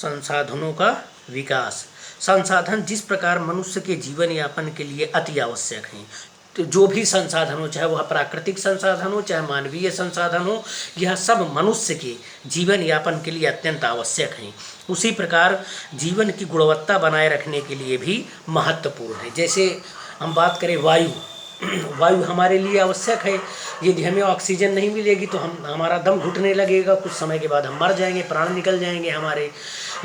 संसाधनों का विकास। संसाधन जिस प्रकार मनुष्य के जीवन यापन के लिए अति आवश्यक हैं, तो जो भी संसाधन हो, चाहे वह प्राकृतिक संसाधन हो चाहे मानवीय संसाधन हो, यह सब मनुष्य के जीवन यापन के लिए अत्यंत आवश्यक हैं। उसी प्रकार जीवन की गुणवत्ता बनाए रखने के लिए भी महत्वपूर्ण है। जैसे हम बात करें वायु, वायु हमारे लिए आवश्यक है। यदि हमें ऑक्सीजन नहीं मिलेगी तो हमारा दम घुटने लगेगा, कुछ समय के बाद हम मर जाएंगे, प्राण निकल जाएंगे हमारे।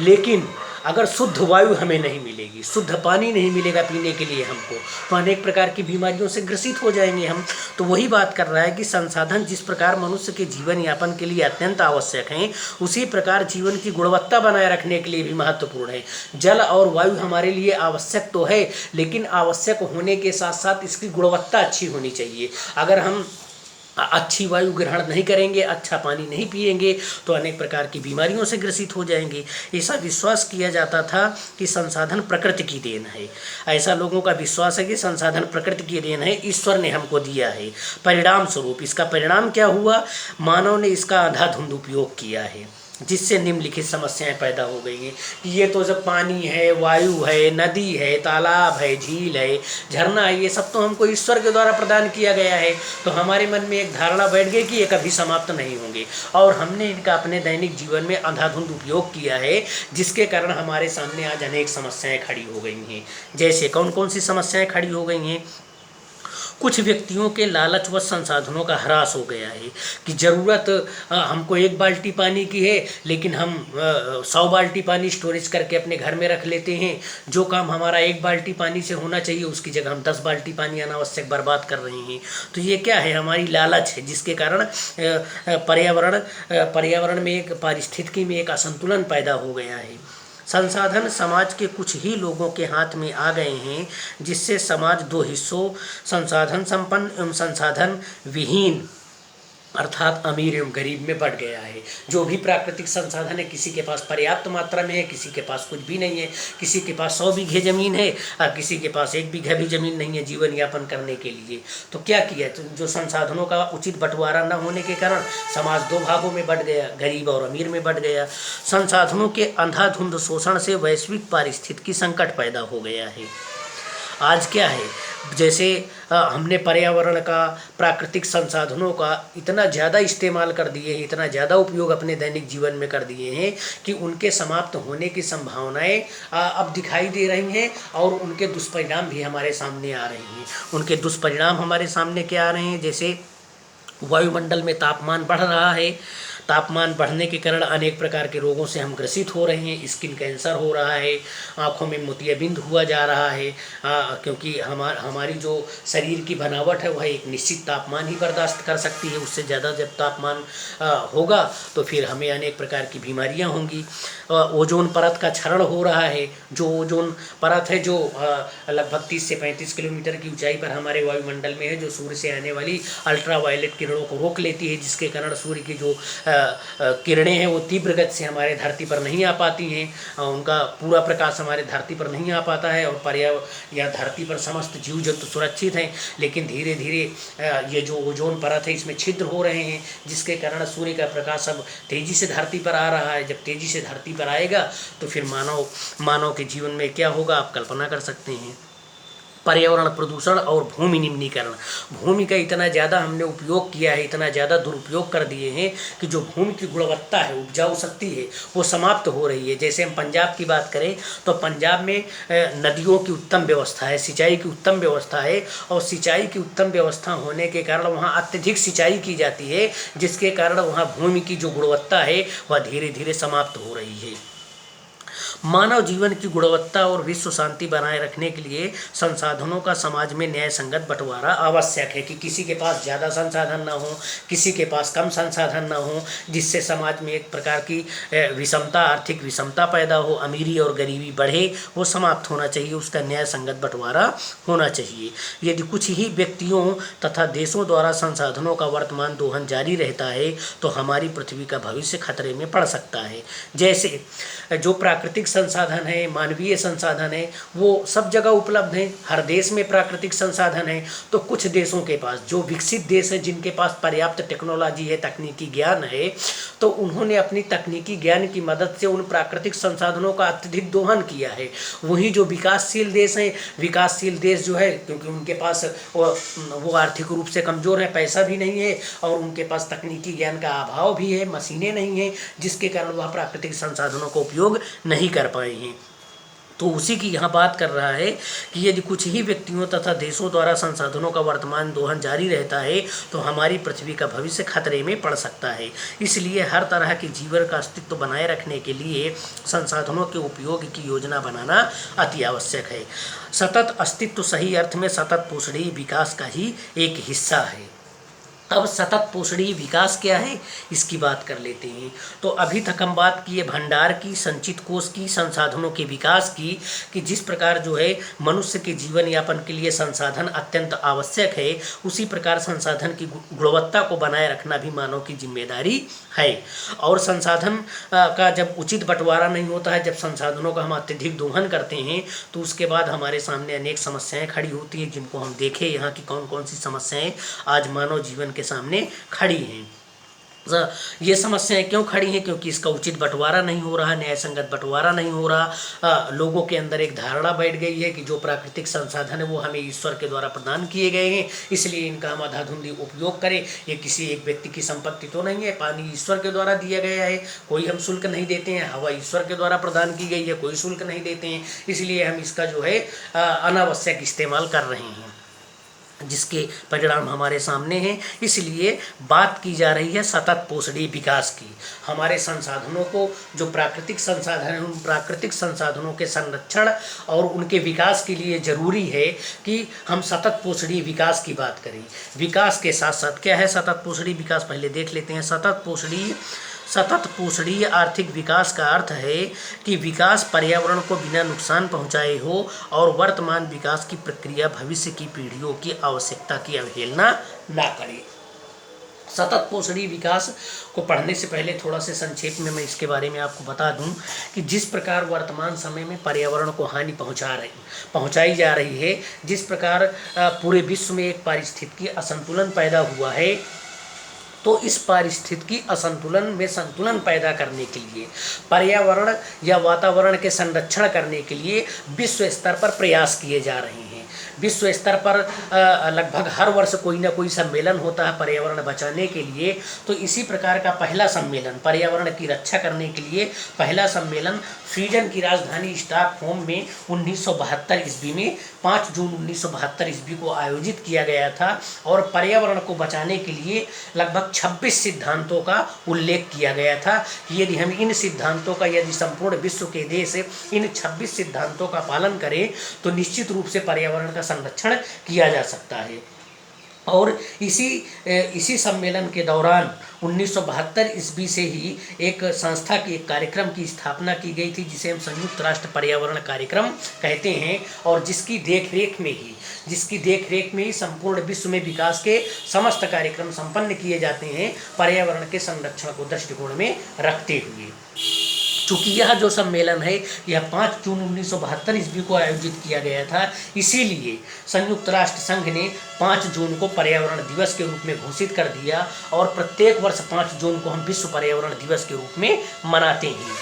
लेकिन अगर शुद्ध वायु हमें नहीं मिलेगी, शुद्ध पानी नहीं मिलेगा पीने के लिए हमको, तो अनेक प्रकार की बीमारियों से ग्रसित हो जाएंगे हम। तो वही बात कर रहा है कि संसाधन जिस प्रकार मनुष्य के जीवन यापन के लिए अत्यंत आवश्यक हैं, उसी प्रकार जीवन की गुणवत्ता बनाए रखने के लिए भी महत्वपूर्ण है। जल और वायु हमारे लिए आवश्यक तो है, लेकिन आवश्यक होने के साथ साथ इसकी गुणवत्ता अच्छी होनी चाहिए। अगर हम अच्छी वायु ग्रहण नहीं करेंगे, अच्छा पानी नहीं पिएंगे, तो अनेक प्रकार की बीमारियों से ग्रसित हो जाएंगे। ऐसा विश्वास किया जाता था कि संसाधन प्रकृति की देन है। ऐसा लोगों का विश्वास है कि संसाधन प्रकृति की देन है, ईश्वर ने हमको दिया है। परिणाम स्वरूप इसका परिणाम क्या हुआ? मानव ने इसका अंधाधुंध उपयोग किया है, जिससे निम्नलिखित समस्याएं पैदा हो गई हैं कि ये तो जब पानी है, वायु है, नदी है, तालाब है, झील है, झरना है, ये सब तो हमको ईश्वर के द्वारा प्रदान किया गया है। तो हमारे मन में एक धारणा बैठ गई कि ये कभी समाप्त नहीं होंगे, और हमने इनका अपने दैनिक जीवन में अंधाधुंध उपयोग किया है, जिसके कारण हमारे सामने आज अनेक समस्याएँ खड़ी हो गई हैं। जैसे कौन कौन सी समस्याएँ खड़ी हो गई हैं? कुछ व्यक्तियों के लालचवश संसाधनों का ह्रास हो गया है कि ज़रूरत हमको 1 बाल्टी पानी की है, लेकिन हम 100 बाल्टी पानी स्टोरेज करके अपने घर में रख लेते हैं। जो काम हमारा 1 बाल्टी पानी से होना चाहिए, उसकी जगह हम 10 बाल्टी पानी अनावश्यक बर्बाद कर रहे हैं। तो ये क्या है? हमारी लालच है, जिसके कारण पर्यावरण में एक पारिस्थितिकी में एक असंतुलन पैदा हो गया है। संसाधन समाज के कुछ ही लोगों के हाथ में आ गए हैं, जिससे समाज 2 हिस्सों, संसाधन संपन्न एवं संसाधन विहीन अर्थात अमीर एवं गरीब में बढ़ गया है। जो भी प्राकृतिक संसाधन है, किसी के पास पर्याप्त मात्रा में है, किसी के पास कुछ भी नहीं है। किसी के पास 100 बीघे ज़मीन है और किसी के पास 1 बीघा भी ज़मीन नहीं है जीवन यापन करने के लिए। तो क्या किया? तो जो संसाधनों का उचित बंटवारा न होने के कारण समाज 2 भागों में बढ़ गया, गरीब और अमीर में बढ़ गया। संसाधनों के अंधाधुंध शोषण से वैश्विक पारिस्थितिकी संकट पैदा हो गया है। आज क्या है, जैसे हमने पर्यावरण का, प्राकृतिक संसाधनों का इतना ज़्यादा इस्तेमाल कर दिए हैं, इतना ज़्यादा उपयोग अपने दैनिक जीवन में कर दिए हैं कि उनके समाप्त होने की संभावनाएं अब दिखाई दे रही हैं, और उनके दुष्परिणाम भी हमारे सामने आ रहे हैं। उनके दुष्परिणाम हमारे सामने क्या आ रहे हैं? जैसे वायुमंडल में तापमान बढ़ रहा है, तापमान बढ़ने के कारण अनेक प्रकार के रोगों से हम ग्रसित हो रहे हैं। स्किन कैंसर हो रहा है, आँखों में मोतियाबिंद हुआ जा रहा है, क्योंकि हमारी जो शरीर की बनावट है वह एक निश्चित तापमान ही बर्दाश्त कर सकती है। उससे ज़्यादा जब तापमान होगा तो फिर हमें अनेक प्रकार की बीमारियां होंगी। ओजोन परत का क्षरण हो रहा है। जो ओजोन परत है, जो लगभग 30 से 35 किलोमीटर की ऊंचाई पर हमारे वायुमंडल में है, जो सूर्य से आने वाली अल्ट्रावायलेट किरणों को रोक लेती है, जिसके कारण सूर्य की जो किरणें हैं वो तीव्र गति से हमारे धरती पर नहीं आ पाती हैं, उनका पूरा प्रकाश हमारे धरती पर नहीं आ पाता है, और या धरती पर समस्त जीव जंतु सुरक्षित हैं। लेकिन धीरे धीरे ये जो ओजोन परत है इसमें छिद्र हो रहे हैं, जिसके कारण सूर्य का प्रकाश अब तेज़ी से धरती पर आ रहा है। जब तेज़ी से धरती पर आएगा तो फिर मानव के जीवन में क्या होगा, आप कल्पना कर सकते हैं। पर्यावरण प्रदूषण और भूमि निम्नीकरण। भूमि का इतना ज़्यादा हमने उपयोग किया है, इतना ज़्यादा दुरुपयोग कर दिए हैं कि जो भूमि की गुणवत्ता है, उपजाऊ शक्ति है, वो समाप्त हो रही है। जैसे हम पंजाब की बात करें तो पंजाब में नदियों की उत्तम व्यवस्था है, सिंचाई की उत्तम व्यवस्था है, और सिंचाई की उत्तम व्यवस्था होने के कारण वहाँ अत्यधिक सिंचाई की जाती है, जिसके कारण वहाँ भूमि की जो गुणवत्ता है वह धीरे धीरे समाप्त हो रही है। मानव जीवन की गुणवत्ता और विश्व शांति बनाए रखने के लिए संसाधनों का समाज में न्याय संगत बंटवारा आवश्यक है, कि किसी के पास ज़्यादा संसाधन ना हो, किसी के पास कम संसाधन ना हो, जिससे समाज में एक प्रकार की विषमता, आर्थिक विषमता पैदा हो, अमीरी और गरीबी बढ़े, वो समाप्त होना चाहिए। उसका न्याय संगत बंटवारा होना चाहिए। यदि कुछ ही व्यक्तियों तथा देशों द्वारा संसाधनों का वर्तमान दोहन जारी रहता है तो हमारी पृथ्वी का भविष्य खतरे में पड़ सकता है। जैसे जो प्राकृतिक प्राकृतिक संसाधन है, मानवीय संसाधन है, वो सब जगह उपलब्ध हैं। हर देश में प्राकृतिक संसाधन है। तो कुछ देशों के पास, जो विकसित देश हैं, जिनके पास पर्याप्त टेक्नोलॉजी है, तकनीकी ज्ञान है, तो उन्होंने अपनी तकनीकी ज्ञान की मदद से उन प्राकृतिक संसाधनों का अत्यधिक दोहन किया है। वहीं जो विकासशील देश हैं, विकासशील देश जो है, क्योंकि उनके पास वो आर्थिक रूप से कमज़ोर है, पैसा भी नहीं है और उनके पास तकनीकी ज्ञान का अभाव भी है, मशीनें नहीं हैं, जिसके कारण वह प्राकृतिक संसाधनों का उपयोग नहीं कर पाए हैं। तो उसी की यहाँ बात कर रहा है कि यदि कुछ ही व्यक्तियों तथा देशों द्वारा संसाधनों का वर्तमान दोहन जारी रहता है तो हमारी पृथ्वी का भविष्य खतरे में पड़ सकता है। इसलिए हर तरह के जीवन का अस्तित्व बनाए रखने के लिए संसाधनों के उपयोग की योजना बनाना अति आवश्यक है। सतत अस्तित्व सही अर्थ में सतत पोषणीय विकास का ही एक हिस्सा है। अब सतत पोषणीय विकास क्या है, इसकी बात कर लेते हैं। तो अभी तक हम बात किए भंडार की, संचित कोष की, संसाधनों के विकास की, कि जिस प्रकार जो है मनुष्य के जीवन यापन के लिए संसाधन अत्यंत आवश्यक है, उसी प्रकार संसाधन की गुणवत्ता को बनाए रखना भी मानव की जिम्मेदारी है। और संसाधन का जब उचित बंटवारा नहीं होता है, जब संसाधनों का हम अत्यधिक दोहन करते हैं, तो उसके बाद हमारे सामने अनेक समस्याएं खड़ी होती हैं, जिनको हम देखें यहाँ की कौन कौन सी समस्याएं आज मानव जीवन के सामने खड़ी हैं। ये समस्याएं क्यों खड़ी हैं? क्योंकि इसका उचित बंटवारा नहीं हो रहा, न्याय संगत बंटवारा नहीं हो रहा। लोगों के अंदर एक धारणा बैठ गई है कि जो प्राकृतिक संसाधन है वो हमें ईश्वर के द्वारा प्रदान किए गए हैं, इसलिए इनका हम अंधाधुंधी उपयोग करें। ये किसी एक व्यक्ति की संपत्ति तो नहीं है, पानी ईश्वर के द्वारा दिया गया है, कोई हम शुल्क नहीं देते हैं। हवा ईश्वर के द्वारा प्रदान की गई है, कोई शुल्क नहीं देते हैं, इसलिए हम इसका जो है अनावश्यक इस्तेमाल कर रहे हैं, जिसके परिणाम हमारे सामने हैं। इसलिए बात की जा रही है सतत पोषणीय विकास की। हमारे संसाधनों को, जो प्राकृतिक संसाधन हैं, उन प्राकृतिक संसाधनों के संरक्षण और उनके विकास के लिए ज़रूरी है कि हम सतत पोषणीय विकास की बात करें। विकास के साथ साथ क्या है सतत पोषणीय विकास, पहले देख लेते हैं। सतत पोषणीय आर्थिक विकास का अर्थ है कि विकास पर्यावरण को बिना नुकसान पहुंचाए हो और वर्तमान विकास की प्रक्रिया भविष्य की पीढ़ियों की आवश्यकता की अवहेलना ना करे। सतत पोषणीय विकास को पढ़ने से पहले थोड़ा से संक्षेप में मैं इसके बारे में आपको बता दूं कि जिस प्रकार वर्तमान समय में पर्यावरण को हानि पहुंचाई जा रही है, जिस प्रकार पूरे विश्व में एक पारिस्थितिकी असंतुलन पैदा हुआ है, तो इस पारिस्थितिकी असंतुलन में संतुलन पैदा करने के लिए, पर्यावरण या वातावरण के संरक्षण करने के लिए विश्व स्तर पर प्रयास किए जा रहे हैं। विश्व स्तर पर लगभग हर वर्ष कोई ना कोई सम्मेलन होता है पर्यावरण बचाने के लिए। तो इसी प्रकार का पहला सम्मेलन पर्यावरण की रक्षा करने के लिए, पहला सम्मेलन स्वीडन की राजधानी स्टॉकहोम में 1972 ईस्वी में 5 जून 1972 ईस्वी को आयोजित किया गया था। और पर्यावरण को बचाने के लिए लगभग 26 सिद्धांतों का उल्लेख किया गया था कि यदि हम इन सिद्धांतों का, यदि संपूर्ण विश्व के देश इन 26 सिद्धांतों का पालन करें तो निश्चित रूप से पर्यावरण का संरक्षण किया जा सकता है। और इसी सम्मेलन के दौरान 1972 ईस्वी से ही एक संस्था की, एक कार्यक्रम की स्थापना की गई थी, जिसे हम संयुक्त राष्ट्र पर्यावरण कार्यक्रम कहते हैं। और जिसकी देखरेख में ही संपूर्ण विश्व में विकास के समस्त कार्यक्रम संपन्न किए जाते हैं, पर्यावरण के संरक्षण को दृष्टिकोण में रखते हुए। चूँकि यह जो सम्मेलन है यह 5 जून 1972 ईस्वी को आयोजित किया गया था, इसीलिए संयुक्त राष्ट्र संघ ने 5 जून को पर्यावरण दिवस के रूप में घोषित कर दिया। और प्रत्येक वर्ष 5 जून को हम विश्व पर्यावरण दिवस के रूप में मनाते हैं।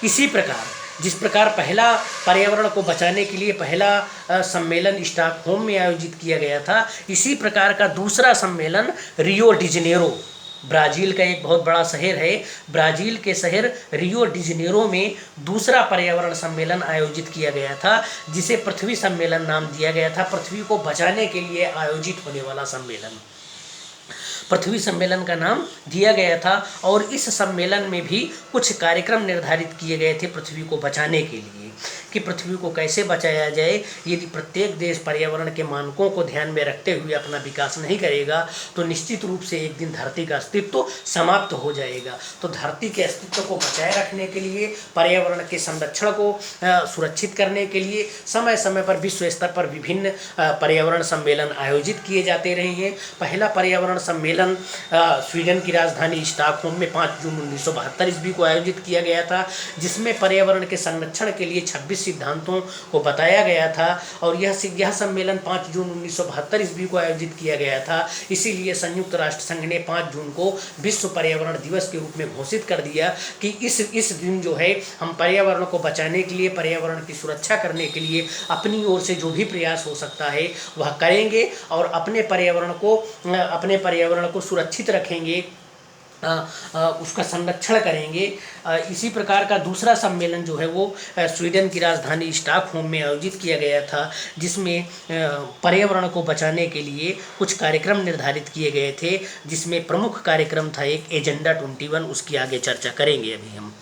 इसी प्रकार जिस प्रकार पहला पर्यावरण को बचाने के लिए पहला सम्मेलन स्टॉकहोम में आयोजित किया गया था, इसी प्रकार का दूसरा सम्मेलन रियो डी जेनेरो, ब्राज़ील का एक बहुत बड़ा शहर है, ब्राज़ील के शहर रियो डी जेनेरो में दूसरा पर्यावरण सम्मेलन आयोजित किया गया था, जिसे पृथ्वी सम्मेलन नाम दिया गया था। पृथ्वी को बचाने के लिए आयोजित होने वाला सम्मेलन पृथ्वी सम्मेलन का नाम दिया गया था। और इस सम्मेलन में भी कुछ कार्यक्रम निर्धारित किए गए थे पृथ्वी को बचाने के लिए। कि पृथ्वी को कैसे बचाया जाए। यदि प्रत्येक देश पर्यावरण के मानकों को ध्यान में रखते हुए अपना विकास नहीं करेगा तो निश्चित रूप से एक दिन धरती का अस्तित्व समाप्त हो जाएगा। तो धरती के अस्तित्व को बचाए रखने के लिए, पर्यावरण के संरक्षण को सुरक्षित करने के लिए समय समय पर विश्व स्तर पर विभिन्न पर्यावरण सम्मेलन आयोजित किए जाते रहे हैं। पहला पर्यावरण सम्मेलन स्वीडन की राजधानी स्टॉकहोम में 5 जून 1972 ईस्वी को आयोजित किया गया था, जिसमें पर्यावरण के संरक्षण के लिए 26 सिद्धांतों को बताया गया था। और यह सम्मेलन 5 जून 1972 ईस्वी को आयोजित किया गया था। इसीलिए संयुक्त राष्ट्र संघ ने 5 जून को विश्व पर्यावरण दिवस के रूप में घोषित कर दिया कि इस दिन जो है हम पर्यावरण को बचाने के लिए, पर्यावरण की सुरक्षा करने के लिए अपनी ओर से जो भी प्रयास हो सकता है वह करेंगे और अपने पर्यावरण को सुरक्षित रखेंगे, उसका संरक्षण करेंगे। इसी प्रकार का दूसरा सम्मेलन जो है वो स्वीडन की राजधानी स्टॉकहोम में आयोजित किया गया था, जिसमें पर्यावरण को बचाने के लिए कुछ कार्यक्रम निर्धारित किए गए थे, जिसमें प्रमुख कार्यक्रम था एक एजेंडा 21। उसकी आगे चर्चा करेंगे अभी हम।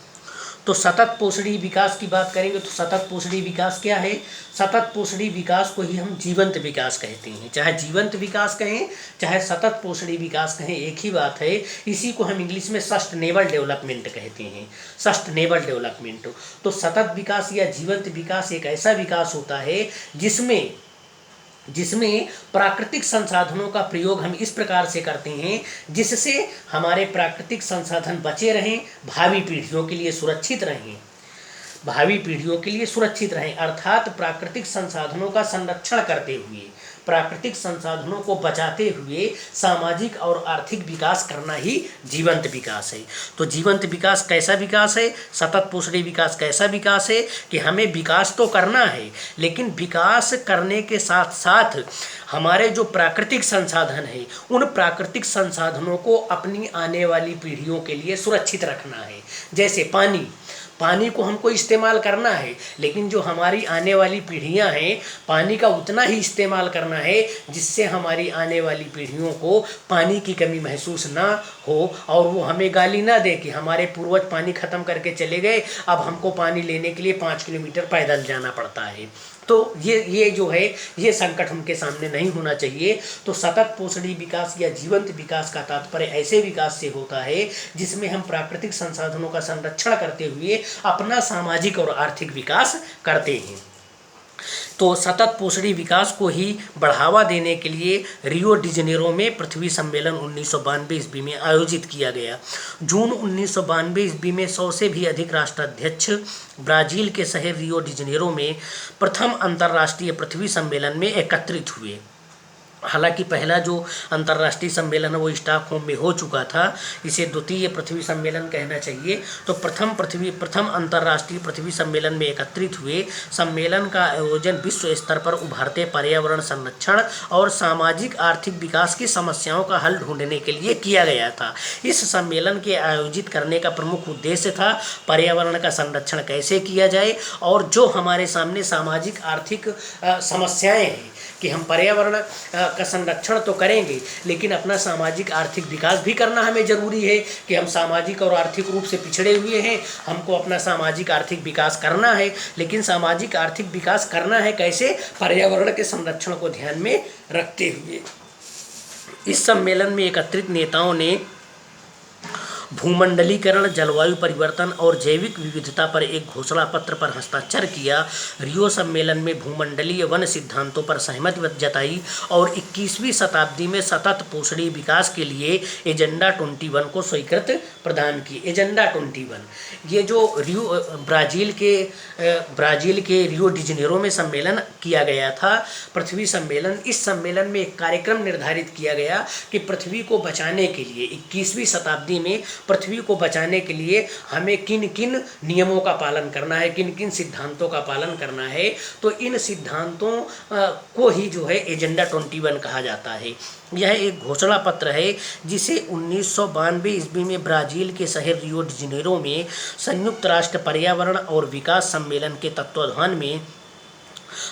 तो सतत पोषणी विकास की बात करेंगे तो सतत पोषणी विकास क्या है? सतत पोषणी विकास को ही हम जीवंत विकास कहते हैं। चाहे जीवंत विकास कहें चाहे सतत पोषणी विकास कहें, एक ही बात है। इसी को हम इंग्लिश में सस्टेनेबल डेवलपमेंट कहते हैं, सस्टेनेबल डेवलपमेंट। तो सतत विकास या जीवंत विकास एक ऐसा विकास होता है जिसमें प्राकृतिक संसाधनों का प्रयोग हम इस प्रकार से करते हैं जिससे हमारे प्राकृतिक संसाधन बचे रहें, भावी पीढ़ियों के लिए सुरक्षित रहें, अर्थात प्राकृतिक संसाधनों का संरक्षण करते हुए, प्राकृतिक संसाधनों को बचाते हुए सामाजिक और आर्थिक विकास करना ही जीवंत विकास है। तो जीवंत विकास कैसा विकास है? सतत पोषणी विकास कैसा विकास है कि हमें विकास तो करना है, लेकिन विकास करने के साथ साथ हमारे जो प्राकृतिक संसाधन है उन प्राकृतिक संसाधनों को अपनी आने वाली पीढ़ियों के लिए सुरक्षित रखना है। जैसे पानी को हमको इस्तेमाल करना है, लेकिन जो हमारी आने वाली पीढ़ियां हैं पानी का उतना ही इस्तेमाल करना है जिससे हमारी आने वाली पीढ़ियों को पानी की कमी महसूस ना हो और वो हमें गाली ना दे कि हमारे पूर्वज पानी ख़त्म करके चले गए, अब हमको पानी लेने के लिए 5 किलोमीटर पैदल जाना पड़ता है। तो ये जो है ये संकट उनके सामने नहीं होना चाहिए। तो सतत पोषणी विकास या जीवंत विकास का तात्पर्य ऐसे विकास से होता है जिसमें हम प्राकृतिक संसाधनों का संरक्षण करते हुए अपना सामाजिक और आर्थिक विकास करते हैं। तो सतत पोषणी विकास को ही बढ़ावा देने के लिए रियो डी जेनेरो में पृथ्वी सम्मेलन 1992 ईस्वी में आयोजित किया गया। जून 1992 ईस्वी में 100 से भी अधिक राष्ट्राध्यक्ष ब्राज़ील के शहर रियो डी जेनेरो में प्रथम अंतर्राष्ट्रीय पृथ्वी सम्मेलन में एकत्रित हुए। हालांकि पहला जो अंतर्राष्ट्रीय सम्मेलन है वो स्टॉकहोम में हो चुका था, इसे द्वितीय पृथ्वी सम्मेलन कहना चाहिए। तो प्रथम अंतर्राष्ट्रीय पृथ्वी सम्मेलन में एकत्रित हुए। सम्मेलन का आयोजन विश्व स्तर पर उभरते पर्यावरण संरक्षण और सामाजिक आर्थिक विकास की समस्याओं का हल ढूंढने के लिए किया गया था। इस सम्मेलन के आयोजित करने का प्रमुख उद्देश्य था पर्यावरण का संरक्षण कैसे किया जाए और जो हमारे सामने सामाजिक आर्थिक समस्याएँ हैं कि हम पर्यावरण का संरक्षण तो करेंगे लेकिन अपना सामाजिक आर्थिक विकास भी करना हमें ज़रूरी है कि हम सामाजिक और आर्थिक रूप से पिछड़े हुए हैं, हमको अपना सामाजिक आर्थिक विकास करना है। लेकिन सामाजिक आर्थिक विकास करना है कैसे? पर्यावरण के संरक्षण को ध्यान में रखते हुए। इस सम्मेलन में एकत्रित नेताओं ने भूमंडलीकरण, जलवायु परिवर्तन और जैविक विविधता पर एक घोषणा पत्र पर हस्ताक्षर किया। रियो सम्मेलन में भूमंडलीय वन सिद्धांतों पर सहमति जताई और 21वीं शताब्दी में सतत पोषणी विकास के लिए एजेंडा 21 को स्वीकृति प्रदान की। एजेंडा 21 ये जो ब्राज़ील के रियो डी जेनेरो में सम्मेलन किया गया था, पृथ्वी सम्मेलन। इस सम्मेलन में एक कार्यक्रम निर्धारित किया गया कि पृथ्वी को बचाने के लिए 21वीं शताब्दी में पृथ्वी को बचाने के लिए हमें किन किन नियमों का पालन करना है, किन किन सिद्धांतों का पालन करना है। तो इन सिद्धांतों को ही जो है एजेंडा 21 कहा जाता है। यह एक घोषणा पत्र है जिसे 1992 ईस्वी में ब्राज़ील के शहर रियो डी जेनेरो में संयुक्त राष्ट्र पर्यावरण और विकास सम्मेलन के तत्वावधान में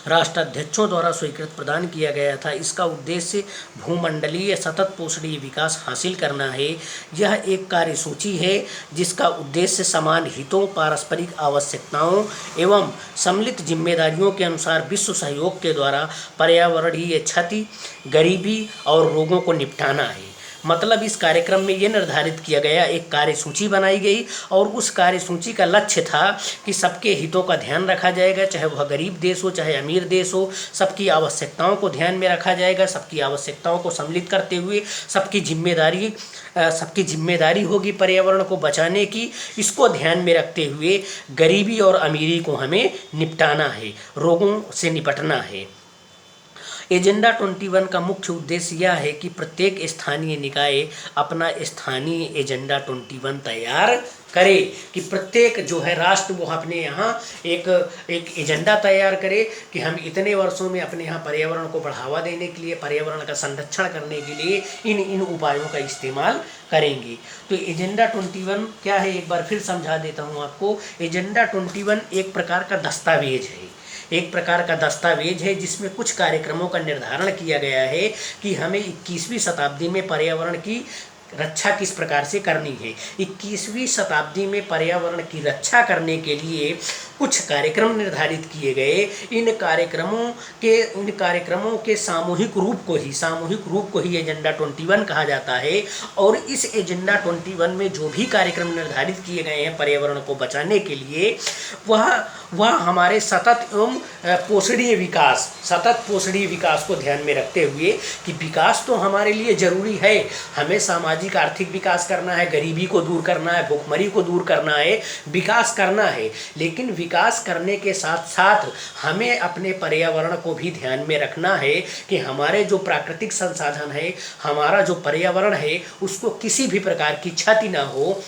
राष्ट्राध्यक्षों द्वारा स्वीकृत प्रदान किया गया था। इसका उद्देश्य भूमंडलीय सतत पोषणीय विकास हासिल करना है। यह एक कार्यसूची है जिसका उद्देश्य समान हितों, पारस्परिक आवश्यकताओं एवं सम्मिलित जिम्मेदारियों के अनुसार विश्व सहयोग के द्वारा पर्यावरणीय क्षति, गरीबी और रोगों को निपटाना है। मतलब इस कार्यक्रम में ये निर्धारित किया गया, एक कार्यसूची बनाई गई और उस कार्यसूची का लक्ष्य था कि सबके हितों का ध्यान रखा जाएगा, चाहे वह गरीब देश हो चाहे अमीर देश हो, सबकी आवश्यकताओं को ध्यान में रखा जाएगा। सबकी आवश्यकताओं को सम्मिलित करते हुए सबकी जिम्मेदारी होगी पर्यावरण को बचाने की। इसको ध्यान में रखते हुए गरीबी और अमीरी को हमें निपटाना है, रोगों से निपटना है। एजेंडा 21 का मुख्य उद्देश्य यह है कि प्रत्येक स्थानीय निकाय अपना स्थानीय एजेंडा 21 तैयार करे, कि प्रत्येक जो है राष्ट्र वो अपने यहाँ एक एजेंडा तैयार करे कि हम इतने वर्षों में अपने यहाँ पर्यावरण को बढ़ावा देने के लिए, पर्यावरण का संरक्षण करने के लिए इन उपायों का इस्तेमाल करेंगे। तो एजेंडा 21 क्या है, एक बार फिर समझा देता हूँ आपको। एजेंडा 21 एक प्रकार का दस्तावेज है, एक प्रकार का दस्तावेज है जिसमें कुछ कार्यक्रमों का निर्धारण किया गया है कि हमें 21वीं शताब्दी में पर्यावरण की रक्षा किस प्रकार से करनी है। 21वीं शताब्दी में पर्यावरण की रक्षा करने के लिए कुछ कार्यक्रम निर्धारित किए गए। इन कार्यक्रमों के सामूहिक रूप को ही एजेंडा 21 कहा जाता है। और इस एजेंडा 21 में जो भी कार्यक्रम निर्धारित किए गए हैं पर्यावरण को बचाने के लिए, वह हमारे सतत एवं पोषणीय विकास को ध्यान में रखते हुए कि विकास तो हमारे लिए जरूरी है, हमें सामाजिक आर्थिक विकास करना है, गरीबी को दूर करना है, भूखमरी को दूर करना है, विकास करना है। लेकिन विकास करने के साथ साथ हमें अपने पर्यावरण को भी ध्यान में रखना है कि हमारे जो प्राकृतिक संसाधन है, हमारा जो पर्यावरण है, उसको किसी भी प्रकार की क्षति ना हो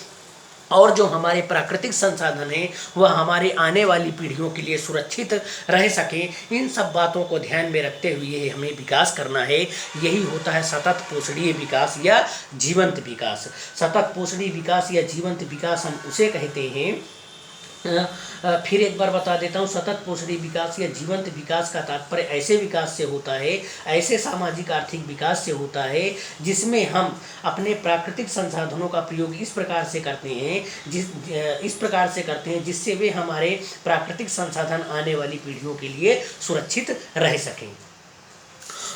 और जो हमारे प्राकृतिक संसाधन हैं वह हमारे आने वाली पीढ़ियों के लिए सुरक्षित रह सकें। इन सब बातों को ध्यान में रखते हुए हमें विकास करना है। यही होता है सतत पोषणीय विकास या जीवंत विकास। सतत पोषणीय विकास या जीवंत विकास हम उसे कहते हैं। फिर एक बार बता देता हूँ, सतत पोषणीय विकास या जीवंत विकास का तात्पर्य ऐसे विकास से होता है, ऐसे सामाजिक आर्थिक विकास से होता है जिसमें हम अपने प्राकृतिक संसाधनों का प्रयोग इस प्रकार से करते हैं जिससे वे हमारे प्राकृतिक संसाधन आने वाली पीढ़ियों के लिए सुरक्षित रह सकें।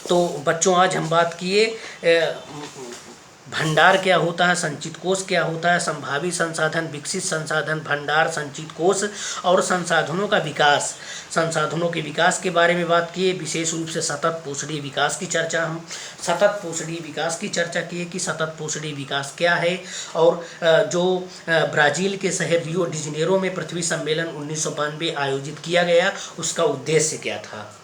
तो बच्चों, आज हम बात किए भंडार क्या होता है, संचित कोष क्या होता है, संभावित संसाधन, विकसित संसाधन, भंडार, संचित कोष और संसाधनों का विकास, संसाधनों के विकास के बारे में बात किए। विशेष रूप से सतत पोषणीय विकास की चर्चा किए कि सतत पोषणीय विकास क्या है। और जो ब्राज़ील के शहर रियो डी जनेरो में पृथ्वी सम्मेलन 1992 आयोजित किया गया, उसका उद्देश्य क्या था।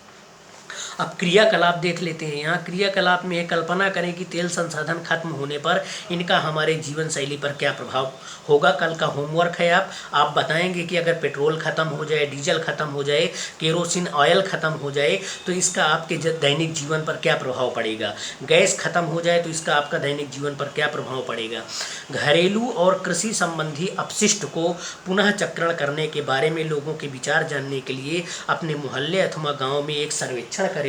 अब क्रियाकलाप देख लेते हैं। यहाँ क्रियाकलाप में कल्पना करें कि तेल संसाधन खत्म होने पर इनका हमारे जीवन शैली पर क्या प्रभाव होगा। कल का होमवर्क है, आप बताएंगे कि अगर पेट्रोल ख़त्म हो जाए, डीजल ख़त्म हो जाए, केरोसिन ऑयल ख़त्म हो जाए तो इसका आपके दैनिक जीवन पर क्या प्रभाव पड़ेगा। गैस ख़त्म हो जाए तो इसका आपका दैनिक जीवन पर क्या प्रभाव पड़ेगा। घरेलू और कृषि संबंधी अपशिष्ट को पुनः चक्रण करने के बारे में लोगों के विचार जानने के लिए अपने मोहल्ले अथवा गाँव में एक सर्वेक्षण करें।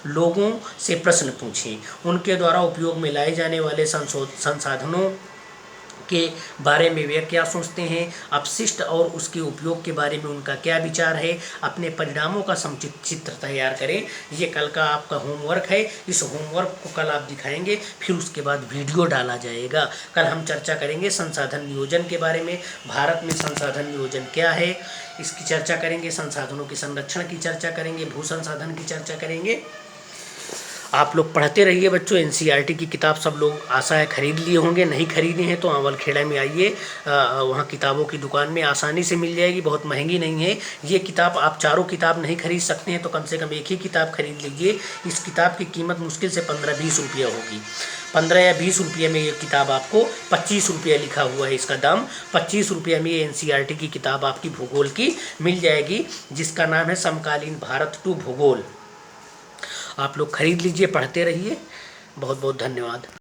लोगों से प्रश्न पूछें, उनके द्वारा उपयोग में लाए जाने वाले संसाधनों के बारे में वे क्या सोचते हैं, अपशिष्ट और उसके उपयोग के बारे में उनका क्या विचार है। अपने परिणामों का समुचित चित्र तैयार करें। ये कल का आपका होमवर्क है। इस होमवर्क को कल आप दिखाएंगे, फिर उसके बाद वीडियो डाला जाएगा। कल हम चर्चा करेंगे संसाधन नियोजन के बारे में। भारत में संसाधन नियोजन क्या है, इसकी चर्चा करेंगे। संसाधनों के संरक्षण की चर्चा करेंगे, भू संसाधन की चर्चा करेंगे। आप लोग पढ़ते रहिए बच्चों। एनसीईआरटी की किताब सब लोग आशा है खरीद लिए होंगे, नहीं खरीदे हैं तो अवलखेड़ा में आइए, वहाँ किताबों की दुकान में आसानी से मिल जाएगी, बहुत महंगी नहीं है ये किताब। आप चारों किताब नहीं खरीद सकते हैं तो कम से कम एक ही किताब खरीद लीजिए। इस किताब की कीमत मुश्किल से 15-20 रुपया होगी। 15 या 20 रुपये में ये किताब आपको 25 रुपया लिखा हुआ है इसका दाम। 25 रुपये में ये एनसीईआरटी की किताब आपकी भूगोल की मिल जाएगी, जिसका नाम है समकालीन भारत टू भूगोल। आप लोग खरीद लीजिए, पढ़ते रहिए। बहुत बहुत धन्यवाद।